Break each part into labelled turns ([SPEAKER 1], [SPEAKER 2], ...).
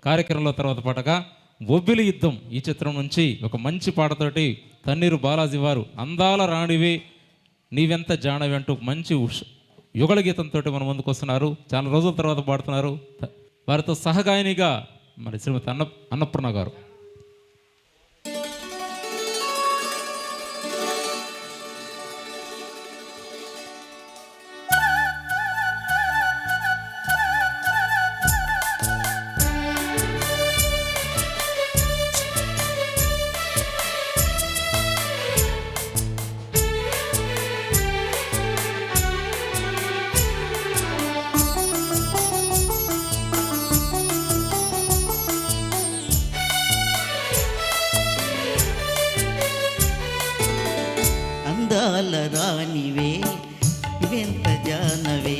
[SPEAKER 1] కార్యక్రమంలో తర్వాత పాటగా బొబ్బిలి యుద్ధం ఈ చిత్రం నుంచి ఒక మంచి పాటతోటి తన్నీరు బాలాజీ వారు అందాల రాణివే నీవెంత జానవి అంటూ మంచి యుగళ గీతంతో మన ముందుకు వస్తున్నారు. చాలా రోజుల తర్వాత పాడుతున్నారు. వారితో సహగాయనిగా మరి శ్రీమతి అన్నపూర్ణ గారు.
[SPEAKER 2] అందాల రాణివే వెంత జానవే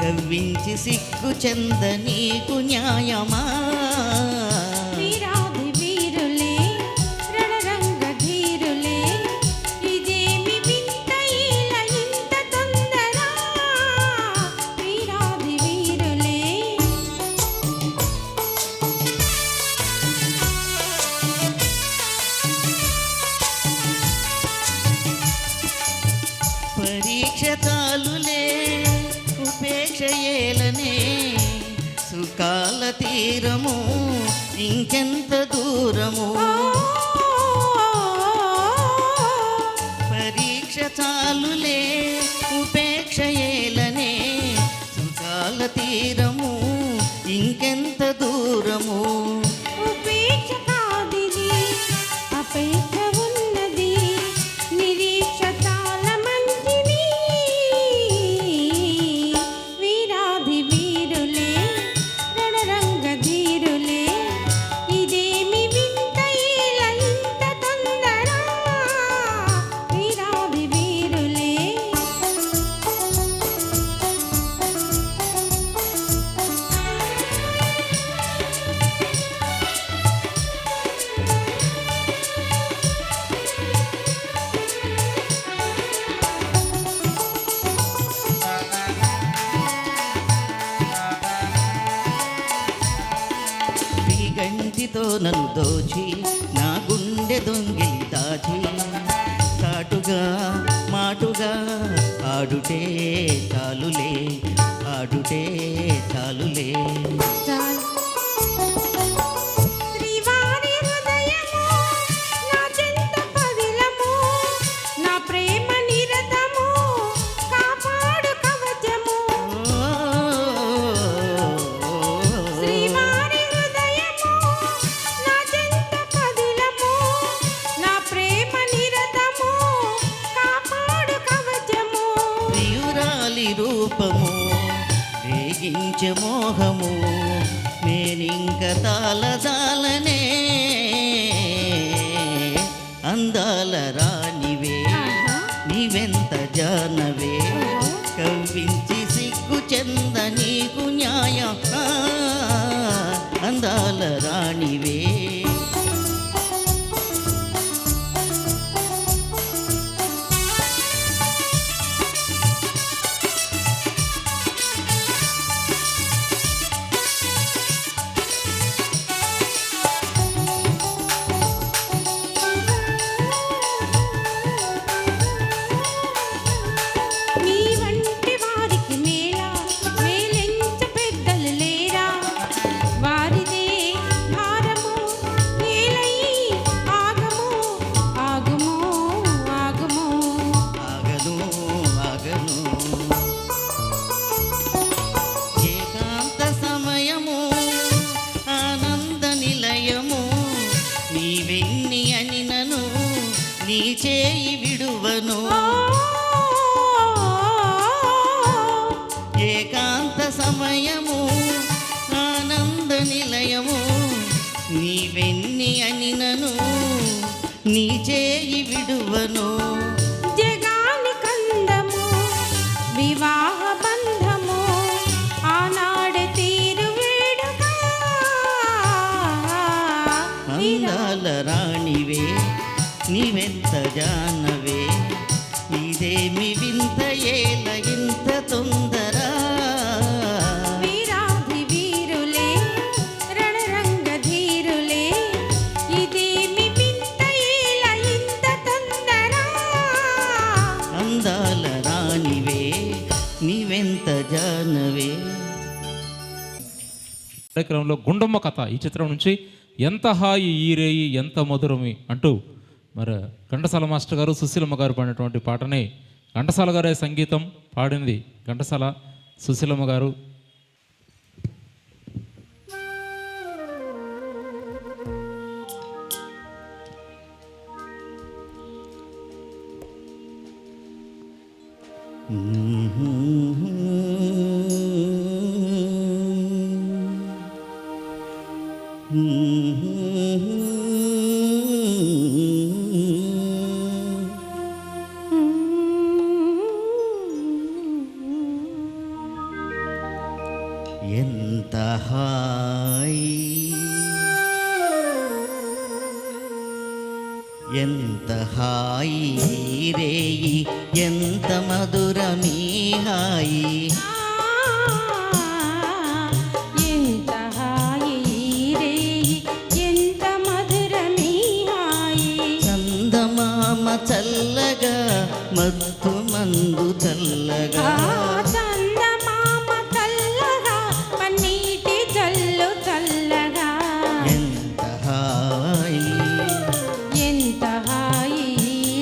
[SPEAKER 2] కవ్వించి సిగ్గు చెంద నీకు న్యాయమా పరీక్ష తాలులే ఉపేక్ష ఏలనే సుఖాల తీరము ఇంకెంత దూరము పరీక్ష చాలులే ఉపేక్ష ఏలనే సుఖాల తీరము ఇంకెంత దూరము గంటితో నన్ను దోచి నా గుండె దొంగిలి దాచి చాటుగా మాటుగా ఆడుటే చాలులే ఆడుటే చాలులే రూపము రేగించే మోహము నేనింక తాళజాలనే అందాల రాణివే నీవెంత జానవే కవ్వించి సిగ్గు చెంద నీకు న్యాయం అందాల రాణివే నీవెన్ని అని నను నీ చేయి విడువను ఏకాంత సమయము ఆనంద నిలయము నీవెన్ని అని నను నీ చేయి విడువను
[SPEAKER 3] జగాని కందము వివాహ బంధము ఆనాడే తీరు వేడుక
[SPEAKER 2] అందాల రాణివే నీవెంత జానవే ఇదేమి వింత ఏల ఇంత తొందర
[SPEAKER 3] వీరాధి వీరులే
[SPEAKER 1] కార్యక్రమంలో గుండమ్మ కథ ఈ చిత్రం నుంచి ఎంత హాయి ఈ రేయి ఎంత మధురమి అంటూ మరి ఘంటసాల మాస్టర్ గారు సుశీలమ్మ గారు పాడినటువంటి పాటని ఘంటసాల గారే సంగీతం పాడింది ఘంటసాల సుశీలమ్మ గారు.
[SPEAKER 2] ఎంత హాయి ఎంత హాయి రేయి ఎంత మధురమీ హాయి
[SPEAKER 3] ఎంత హాయి రేయి ఎంత మధురమీ హాయి
[SPEAKER 2] చందమామ చల్లగా మత్తు మందు చల్లగా
[SPEAKER 3] చందమామ చల్లగా పన్నీటి జల్లు చల్లగా
[SPEAKER 2] ఎంత హాయి
[SPEAKER 3] ఎంత హాయి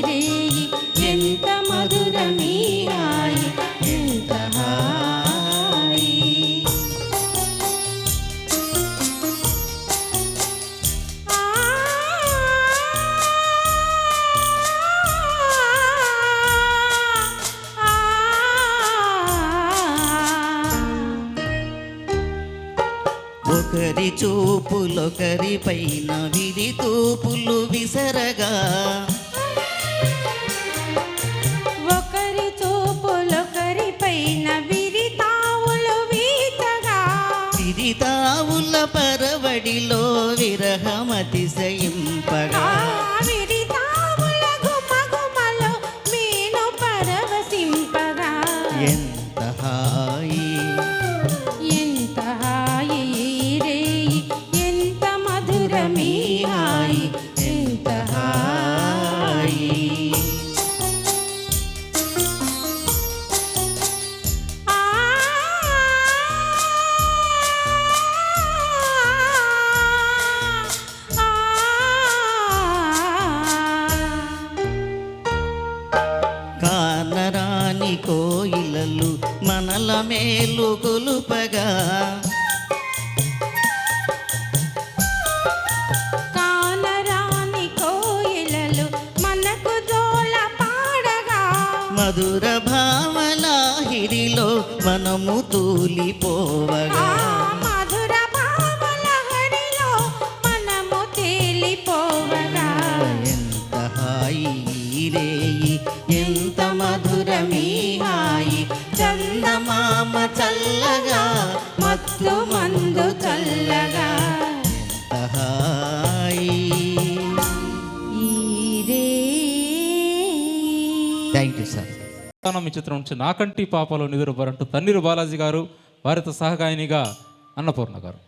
[SPEAKER 3] రేయి ఎంత మధురమీ హాయి ఎంత హాయి.
[SPEAKER 2] ఒకరి చూపులొకరి పైన విధి తూపులు విసరగా
[SPEAKER 3] ఒకరి చూపులొకరి పైన విరితావులు వీచగా
[SPEAKER 2] విధి తావుల పరవడిలో విరహమతిశయింపగా
[SPEAKER 3] విరితావుల గుమగుమలో మీను పరవశింపగా
[SPEAKER 2] ఎంత హాయి
[SPEAKER 3] ఎంత హాయి రేయి ఎంత మధురమీ హాయి ఎంత హాయి. ఆ
[SPEAKER 2] కానరాని కోయిలలు మనల మేలు కొలుపగా
[SPEAKER 3] కానరాని కోయిలలు మనకు జోల పాడగా
[SPEAKER 2] మధుర భావలాహిరిలో మనము తూలిపోవగా
[SPEAKER 3] మధుర భావలహరిలో మనము తేలిపోవగా
[SPEAKER 2] ఎంత హాయి రేయి ఎంత మధురమీ హాయి చందమామ చల్లగా
[SPEAKER 3] మత్తు మందు చల్లగా
[SPEAKER 2] ఎంత హాయి.
[SPEAKER 3] ఈ రేయి.
[SPEAKER 2] Thank you sir.
[SPEAKER 1] ఈ చిత్రం నుంచి నాకంటి పాపలో నిదురబరంటూ తన్నీరు బాలాజీ గారు వారితో సహగాయనిగా అన్నపూర్ణ గారు.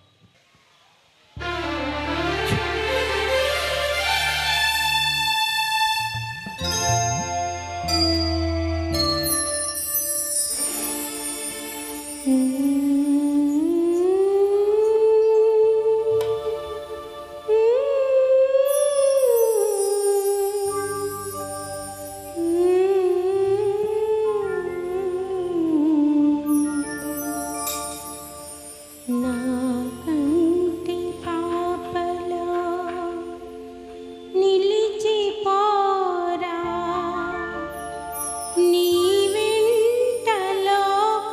[SPEAKER 3] నా కంటి పాపలో నిలిచిపోరా నీ వెంటలో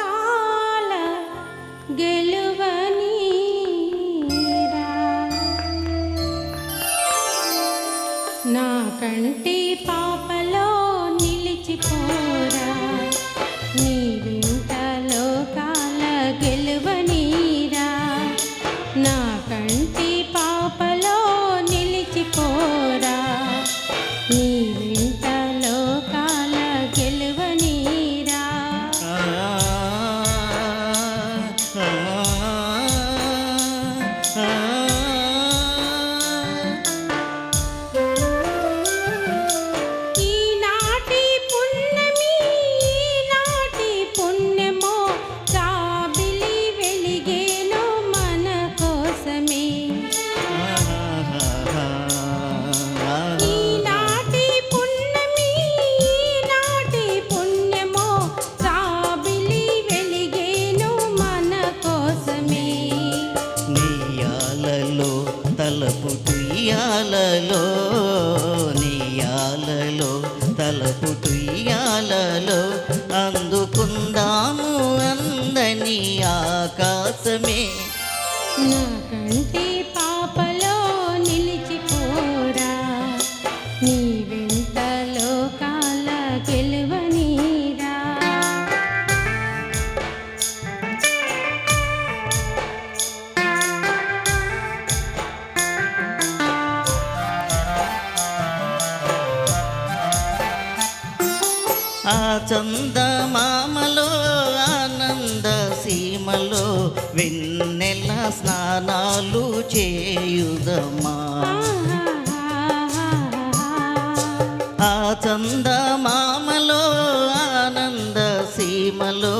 [SPEAKER 3] కాల గెలువనీరా నా కంటి పాపలో నిలిచిపోరా నీ వెంటలో కాల గెలువనీరా నా కంటి పాపలో నిలిచిపోరా నీ వెంటలో కాల గెలువనీరా
[SPEAKER 2] నీయాలలో తలపుటుయ్యాలలో నీయాలలో తలపుటుయ్యాలలో అందుకుందాము అందని ఆకాశమే.
[SPEAKER 3] నా కంటి పాపలో నిలిచిపోరా నీ వెంట లోకాల గెలువనీరా.
[SPEAKER 2] ఆ చందమామలో ఆనంద సీమలో వెన్నెల స్నానాలు చేయుదమా. ఆ చందమామలో ఆనంద సీమలో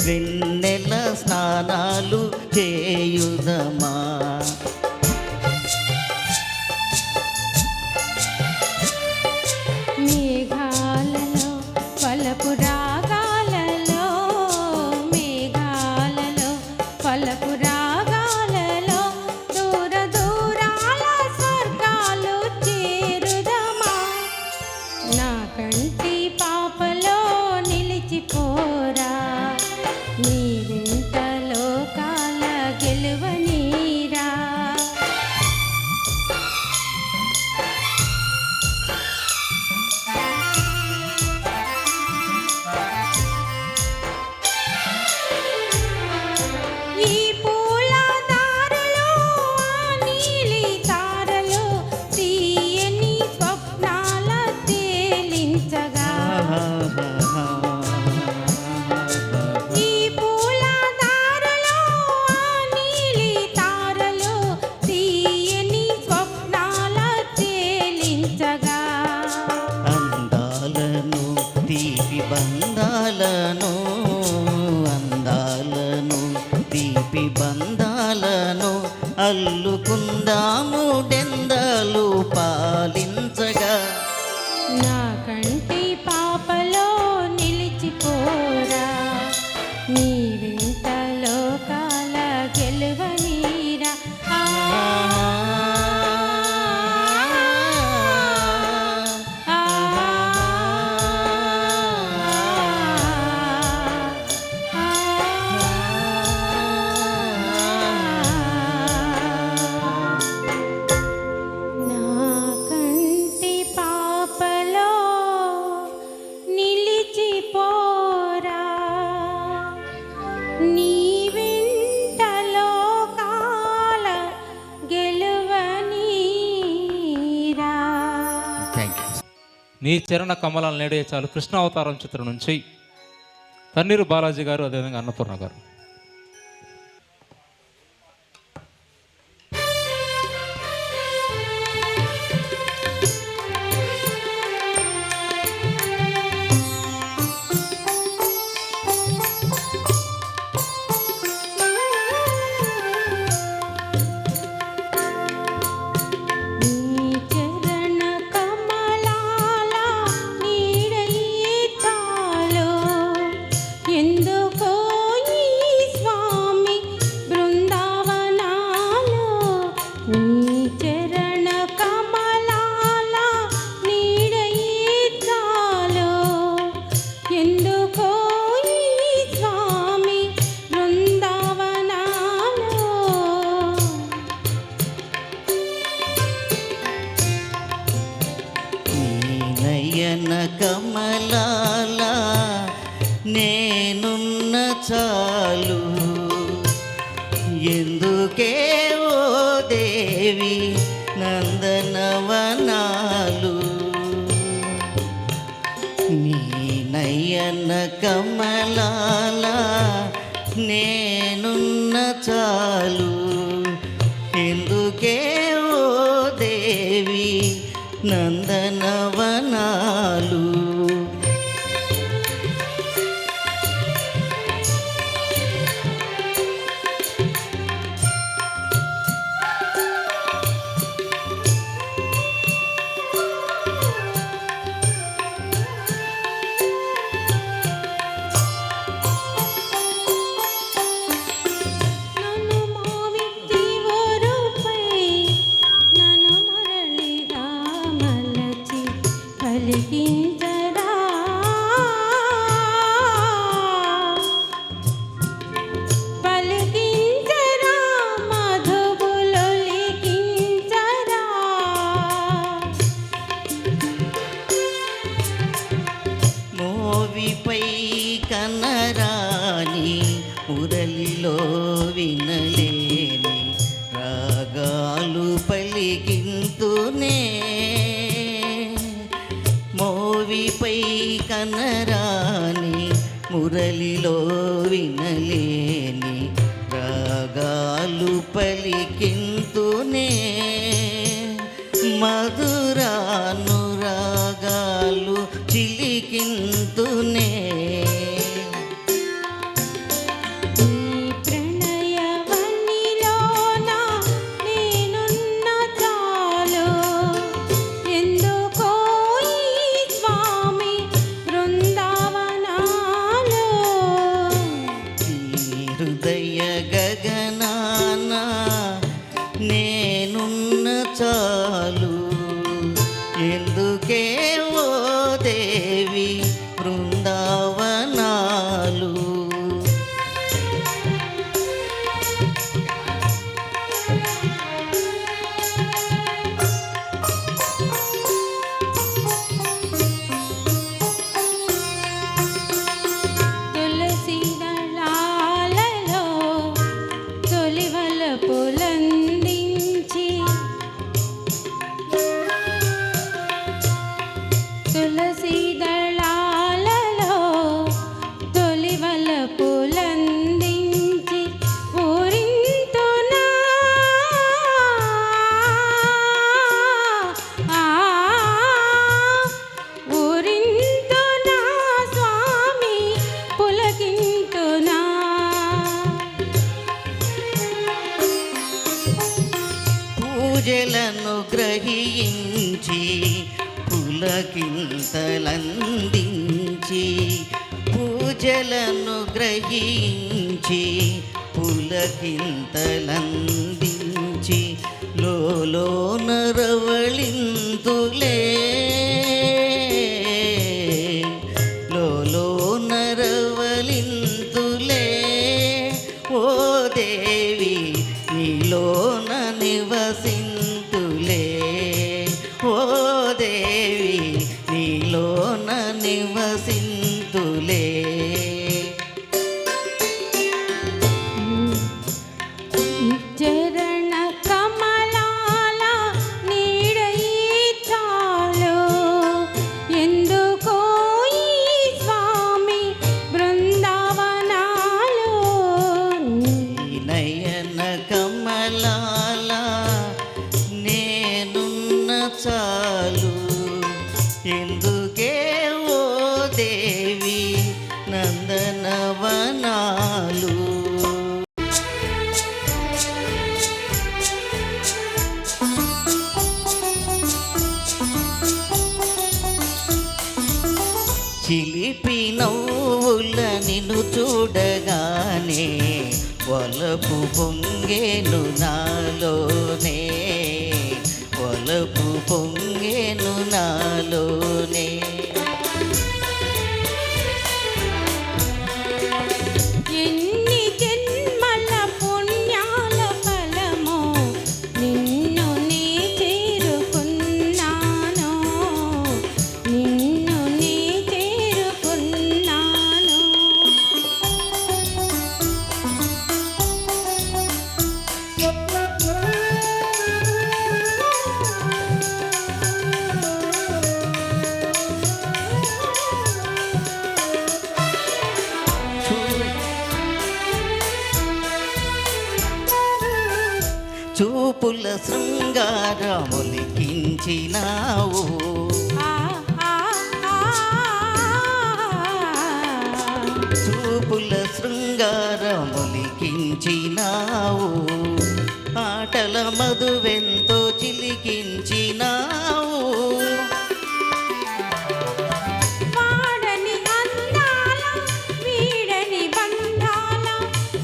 [SPEAKER 2] వెన్నెల స్నానాలు చేయుదమా.
[SPEAKER 3] మేఘాలలో పలపు రాగాలలో మేఘాలలో పలపు రాగాలలో దూర దూరాల స్వర్గాలు చేరుదమా. నా కంటి పాపలో నిలిచిపోరా నీ వెంట లోకాల గెలువనీరా. ఈ పూల దారులు ఆ నీలి తారలు తీయని స్వప్నాల తేలించగా. ఈ పూల దారులు ఆ నీలి తారలు తీయని స్వప్నాల తేలించగా.
[SPEAKER 2] అందాలను తీపి బంధాలను అందాలను తీపి బంధాలను అల్లుకుందాము డెందలు పాలించగా.
[SPEAKER 3] నా కంటి పాపలో నిలిచిపోరా నీ వెంట లోకాల గెలువనీరా. ఆ ఆ నా కంటి పాపలో నిలిచిపోరా నీ వెంట లోకాల గెలువనీరా.
[SPEAKER 2] Thank you.
[SPEAKER 1] నీ చరణ కమలాలు నేడే చాలు కృష్ణావతారం చిత్రం నుంచి తన్నీరు బాలాజీ గారు, అదేవిధంగా అన్నపూర్ణ గారు.
[SPEAKER 3] నీ చరణ కమలాల నీడయే చాలు ఎందుకో ఈ స్వామి బృందావనాలు. నీ చరణ కమలాల నీడయే చాలు ఎందుకో ఈ స్వామి బృందావనాలు.
[SPEAKER 2] నీ నయన కమలాల నేనున్న చాలు ఎందుకే ఓ దేవి నందనవనాలు. నీ నయన కమలాల నేనున్న చాలు ఎందుకే ఓ దేవి నందనవనాలు.
[SPEAKER 3] నన్ను మావిచ్చి ఓ రూప
[SPEAKER 2] పలికింతునే మోవిపై కనరాని మురళిలో వినలేని రాగాలు పలికింతునే మధురానురాగాలు చిలికింతునే హృదయ గగనాన నేనున్న చాలు ఎందుకే ఓ దేవి బృందావనాలు
[SPEAKER 3] తులసి దళాలలో తొలివల పులందించి ఊరింతునా ఊరింతునా స్వామి పులకింతునా
[SPEAKER 2] పూజలను గ్రహించి పులకింతలందించి పూజలను గ్రహించి పులకింతలందించి లోలోన రవళింతులే లోలోన రవళింతులే ఓ దేవి నీలోన నివసింతులే ఓ దేవి నీలోన నివసింతులే
[SPEAKER 3] చరణ కమలాల నీడై చాలు ఎందుకో ఈ స్వామి బృందావనాలు
[SPEAKER 2] నయన కమలాల నేనున్న చాలు ఎందుకే ఓ దేవి నందనవనాలు చిలిపి నవ్వుల నిన్ను చూడగానే వలపు పొంగేను నాలోనే వలపు పొంగేను నాలోనే
[SPEAKER 3] ఎన్ని జన్మల పుణ్యాల ఫలమో నిన్ను నే చేరుకున్నాను నిన్ను నే చేరుకున్నాను
[SPEAKER 2] చూపుల శృంగారములికించినావు చూపుల శృంగారములికించినావు ఆటల మధువెంతో చిలికించినావు
[SPEAKER 3] వాడని అందాల వీడని బంధాల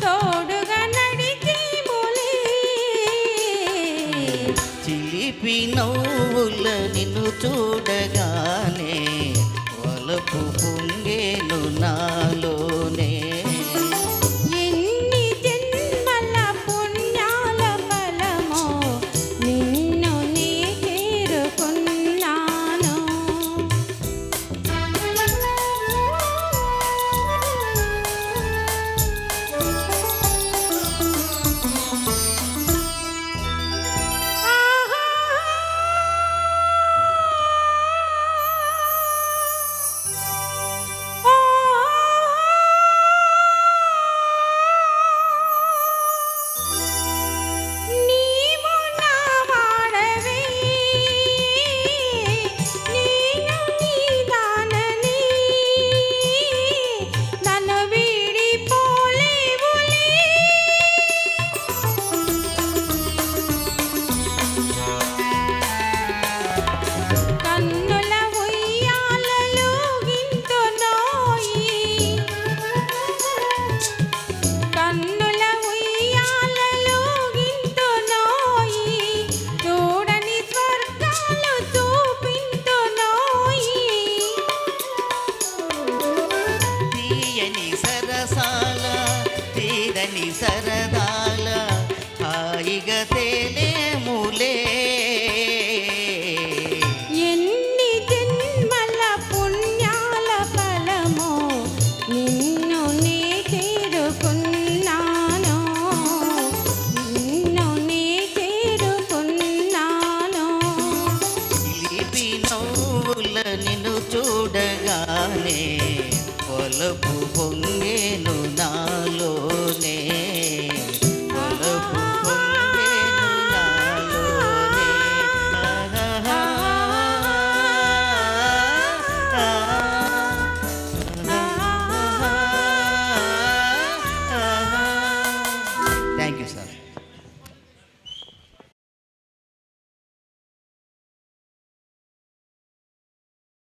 [SPEAKER 3] తోడుగా నడిచేములే
[SPEAKER 2] చిలిపి నవ్వుల నిన్ను చూడగానే వలపు పొంగేను నాలోనే